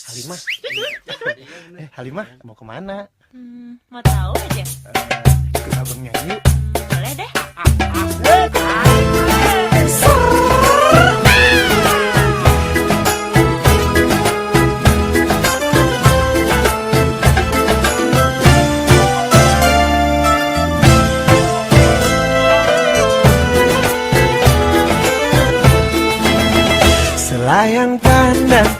Halimah. Halimah mau kemana? Mau tahu aja. Ikut abang nyanyi. Boleh deh. Selayang pandang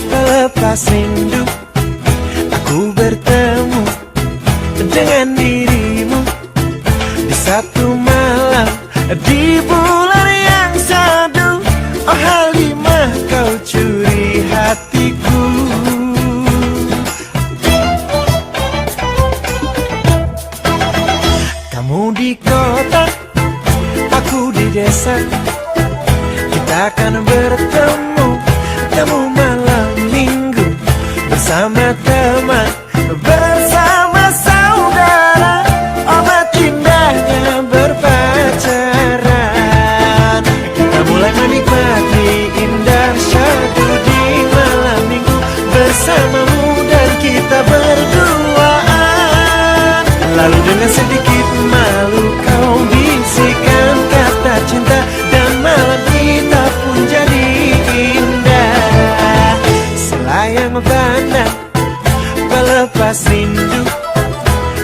lepas rindu, aku bertemu dengan dirimu di satu malam di bulan yang sadu. Oh Halimah, kau curi hatiku. Kamu di kota, aku di desa. Kita akan bertemu malam minggu bersama teman, bersama saudara. Oh indahnya berpacaran. Kita mulai menikmati indah syahdu di malam minggu bersamamu dan kita berduaan. Lalu dengan sedikit malu kau bisikan kata cinta, dan malam kita pun jadi indah. Selayang pandang melepas rindu,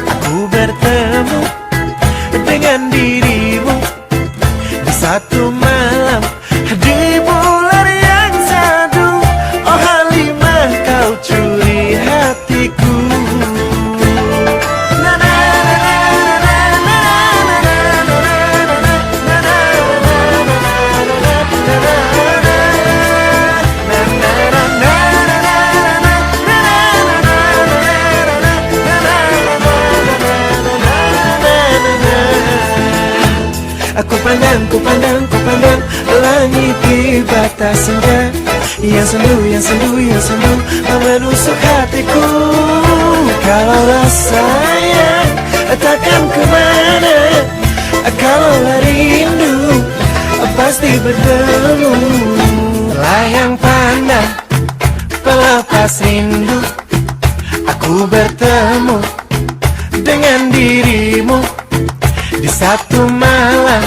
aku bertemu dengan dirimu di satu malam di bulan yang sadu. Oh Halimah, kau curi hatiku. Ku pandang langit di batas senja. Yang sendu menusuk hatiku. Kalaulah sayang takkan kemana, kalaulah rindu pasti bertemu. Layang pandang pelepas rindu, aku bertemu dengan dirimu di satu malam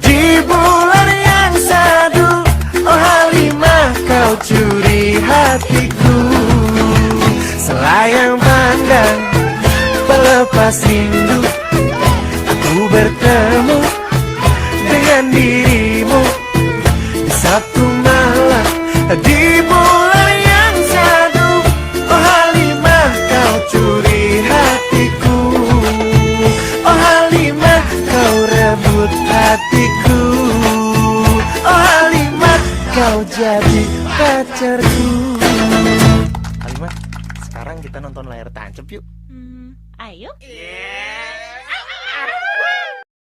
di bulan yang sadu. Oh Halimah, kau curi hatiku. Selayang pandang pelepas rindu, aku bertemu dengan dirimu di satu malam di bulan yang sadu. Oh Halimah, kau curi hatiku. Oh Halimah, kau rebut hatiku. Oh Halimah, kau jadi pacarku. Halimah, sekarang kita nonton layar tancap yuk. Ayo. Yeah.